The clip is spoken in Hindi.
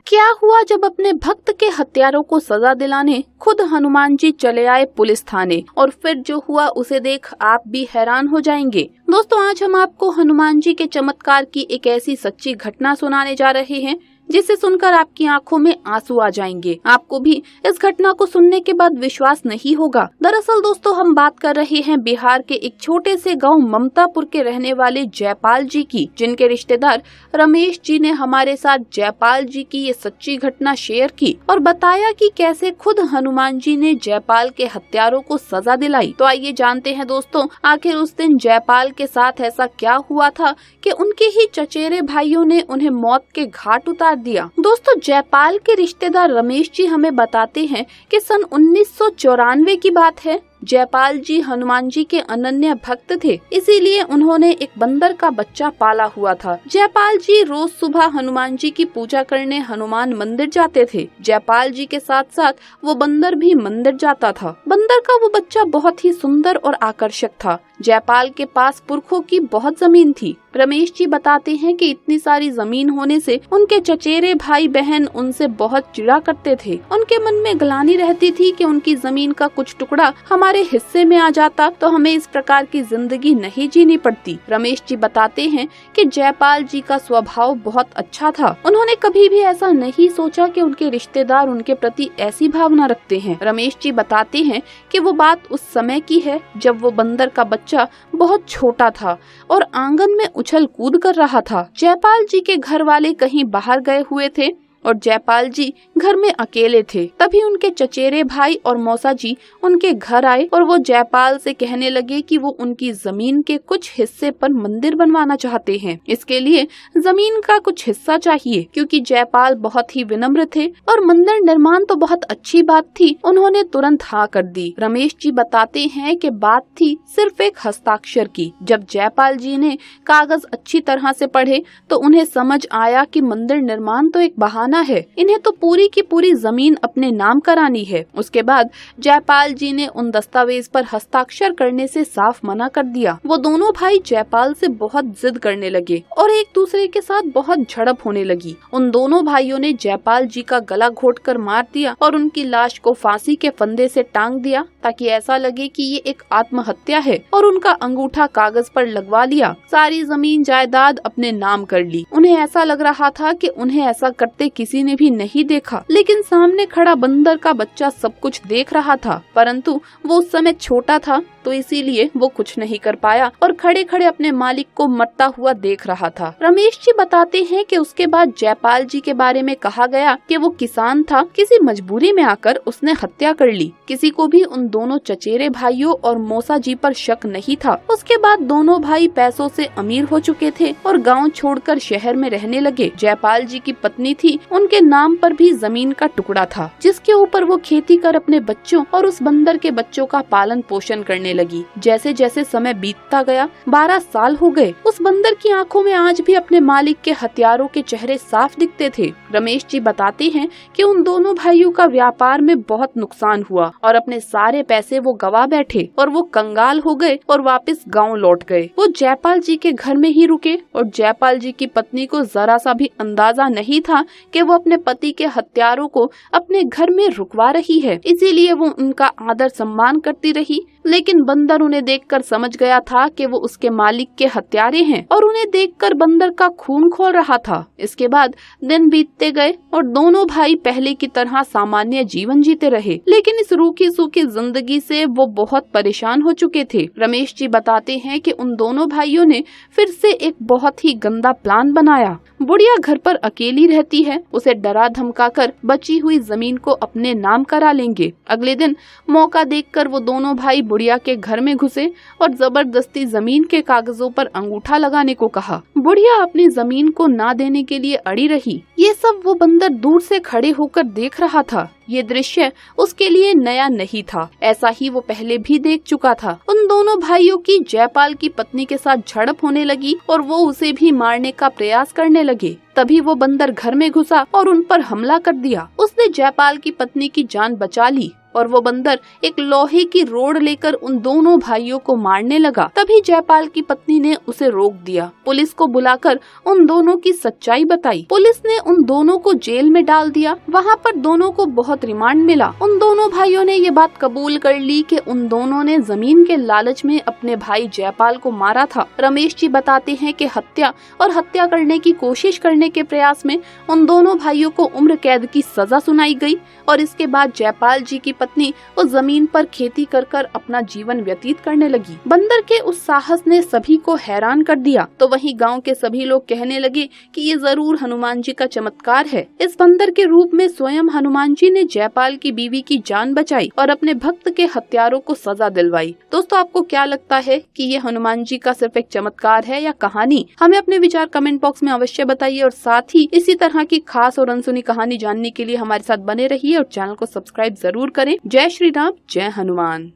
क्या हुआ जब अपने भक्त के हत्यारों को सजा दिलाने खुद हनुमान जी चले आए पुलिस थाने, और फिर जो हुआ उसे देख आप भी हैरान हो जाएंगे। दोस्तों, आज हम आपको हनुमान जी के चमत्कार की एक ऐसी सच्ची घटना सुनाने जा रहे हैं जिसे सुनकर आपकी आंखों में आंसू आ जाएंगे। आपको भी इस घटना को सुनने के बाद विश्वास नहीं होगा। दरअसल दोस्तों, हम बात कर रहे हैं बिहार के एक छोटे से गांव ममतापुर के रहने वाले जयपाल जी की, जिनके रिश्तेदार रमेश जी ने हमारे साथ जयपाल जी की ये सच्ची घटना शेयर की और बताया कि कैसे खुद हनुमान जी ने जयपाल के हत्यारों को सजा दिलाई। तो आइए जानते हैं दोस्तों, आखिर उस दिन जयपाल के साथ ऐसा क्या हुआ था कि उनके ही चचेरे भाइयों ने उन्हें मौत के घाट उतार दिया। दोस्तों, जयपाल के रिश्तेदार रमेश जी हमें बताते हैं कि सन 1994 की बात है। जयपाल जी हनुमान जी के अनन्य भक्त थे, इसीलिए उन्होंने एक बंदर का बच्चा पाला हुआ था। जयपाल जी रोज सुबह हनुमान जी की पूजा करने हनुमान मंदिर जाते थे। जयपाल जी के साथ साथ वो बंदर भी मंदिर जाता था। बंदर का वो बच्चा बहुत ही सुंदर और आकर्षक था। जयपाल के पास पुरखों की बहुत जमीन थी। रमेश जी बताते हैं कि इतनी सारी जमीन होने से उनके चचेरे भाई बहन उनसे बहुत चिढ़ा करते थे। उनके मन में ग्लानि रहती थी कि उनकी जमीन का कुछ टुकड़ा हमारे हिस्से में आ जाता तो हमें इस प्रकार की जिंदगी नहीं जीनी पड़ती। रमेश जी बताते हैं कि जयपाल जी का स्वभाव बहुत अच्छा था। उन्होंने कभी भी ऐसा नहीं सोचा कि उनके रिश्तेदार उनके प्रति ऐसी भावना रखते हैं। रमेश जी बताते हैं कि वो बात उस समय की है जब वो बंदर का बच्चा बहुत छोटा था और आंगन में उछल कूद कर रहा था। जयपाल जी के घर वाले कहीं बाहर गए हुए थे और जयपाल जी घर में अकेले थे। तभी उनके चचेरे भाई और मौसा जी उनके घर आए और वो जयपाल से कहने लगे कि वो उनकी जमीन के कुछ हिस्से पर मंदिर बनवाना चाहते हैं। इसके लिए जमीन का कुछ हिस्सा चाहिए। क्योंकि जयपाल बहुत ही विनम्र थे और मंदिर निर्माण तो बहुत अच्छी बात थी, उन्होंने तुरंत हाँ कर दी। रमेश जी बताते हैं कि बात थी सिर्फ एक हस्ताक्षर की। जब जयपाल जी ने कागज अच्छी तरह से पढ़े तो उन्हें समझ आया कि मंदिर निर्माण तो एक बहाना है, इन्हें तो पूरी की पूरी जमीन अपने नाम करानी है। उसके बाद जयपाल जी ने उन दस्तावेज पर हस्ताक्षर करने से साफ मना कर दिया। वो दोनों भाई जयपाल से बहुत जिद करने लगे और एक दूसरे के साथ बहुत झड़प होने लगी। उन दोनों भाइयों ने जयपाल जी का गला घोटकर मार दिया और उनकी लाश को फांसी के फंदे से टांग दिया ताकि ऐसा लगे कि ये एक आत्महत्या है, और उनका अंगूठा कागज पर लगवा लिया। सारी जमीन जायदाद अपने नाम कर ली। उन्हें ऐसा लग रहा था कि उन्हें ऐसा करते किसी ने भी नहीं देखा, लेकिन सामने खड़ा बंदर का बच्चा सब कुछ देख रहा था। परंतु वो उस समय छोटा था तो इसीलिए वो कुछ नहीं कर पाया और खड़े खड़े अपने मालिक को मरता हुआ देख रहा था। रमेश जी बताते हैं कि उसके बाद जयपाल जी के बारे में कहा गया कि वो किसान था, किसी मजबूरी में आकर उसने हत्या कर ली। किसी को भी उन दोनों चचेरे भाइयों और मौसा जी पर शक नहीं था। उसके बाद दोनों भाई पैसों से अमीर हो चुके थे और गाँव छोड़कर शहर में रहने लगे। जयपाल जी की पत्नी थी, उनके नाम पर भी जमीन का टुकड़ा था जिसके ऊपर वो खेती कर अपने बच्चों और उस बंदर के बच्चों का पालन पोषण करने लगी। जैसे जैसे समय बीतता गया, 12 साल हो गए। उस बंदर की आंखों में आज भी अपने मालिक के हथियारों के चेहरे साफ दिखते थे। रमेश जी बताते हैं कि उन दोनों भाइयों का व्यापार में बहुत नुकसान हुआ और अपने सारे पैसे वो गवा बैठे और वो कंगाल हो गए और वापस गाँव लौट गए। वो जयपाल जी के घर में ही रुके और जयपाल जी की पत्नी को जरा सा भी अंदाजा नहीं था कि वो अपने पति के हत्यारों को अपने घर में रुकवा रही है। इसीलिए वो उनका आदर सम्मान करती रही, लेकिन बंदर उन्हें देखकर समझ गया था कि वो उसके मालिक के हत्यारे हैं और उन्हें देखकर बंदर का खून खोल रहा था। इसके बाद दिन बीतते गए और दोनों भाई पहले की तरह सामान्य जीवन जीते रहे, लेकिन इस रूखी सूखी जिंदगी से वो बहुत परेशान हो चुके थे। रमेश जी बताते हैं कि उन दोनों भाइयों ने फिर से एक बहुत ही गंदा प्लान बनाया। बुढ़िया घर पर अकेली रहती है, उसे डरा धमका कर बची हुई जमीन को अपने नाम करा लेंगे। अगले दिन मौका देखकर वो दोनों भाई बुढ़िया के घर में घुसे और जबरदस्ती जमीन के कागजों पर अंगूठा लगाने को कहा। बुढ़िया अपनी जमीन को ना देने के लिए अड़ी रही। ये सब वो बंदर दूर से खड़े होकर देख रहा था। ये दृश्य उसके लिए नया नहीं था, ऐसा ही वो पहले भी देख चुका था। उन दोनों भाइयों की जयपाल की पत्नी के साथ झड़प होने लगी और वो उसे भी मारने का प्रयास करने लगे। तभी वो बंदर घर में घुसा और उन पर हमला कर दिया। उसने जयपाल की पत्नी की जान बचा ली और वो बंदर एक लोहे की रोड लेकर उन दोनों भाइयों को मारने लगा। तभी जयपाल की पत्नी ने उसे रोक दिया। पुलिस को बुलाकर उन दोनों की सच्चाई बताई। पुलिस ने उन दोनों को जेल में डाल दिया। वहाँ पर दोनों को बहुत रिमांड मिला। उन दोनों भाइयों ने ये बात कबूल कर ली कि उन दोनों ने जमीन के लालच में अपने भाई जयपाल को मारा था। रमेश जी बताते हैं कि हत्या और हत्या करने की कोशिश करने के प्रयास में उन दोनों भाइयों को उम्र कैद की सजा सुनाई गई और इसके बाद जयपाल जी की पत्नी उस जमीन पर खेती कर अपना जीवन व्यतीत करने लगी। बंदर के उस साहस ने सभी को हैरान कर दिया। तो वहीं गांव के सभी लोग कहने लगे कि ये जरूर हनुमान जी का चमत्कार है। इस बंदर के रूप में स्वयं हनुमान जी ने जयपाल की बीवी की जान बचाई और अपने भक्त के हत्यारों को सजा दिलवाई। दोस्तों, आपको क्या लगता है कि ये हनुमान जी का सिर्फ एक चमत्कार है या कहानी? हमें अपने विचार कमेंट बॉक्स में अवश्य बताइए और साथ ही इसी तरह की खास और अनसुनी कहानी जानने के लिए हमारे साथ बने रहिए और चैनल को सब्सक्राइब जरूर करें। जय श्री राम, जय हनुमान।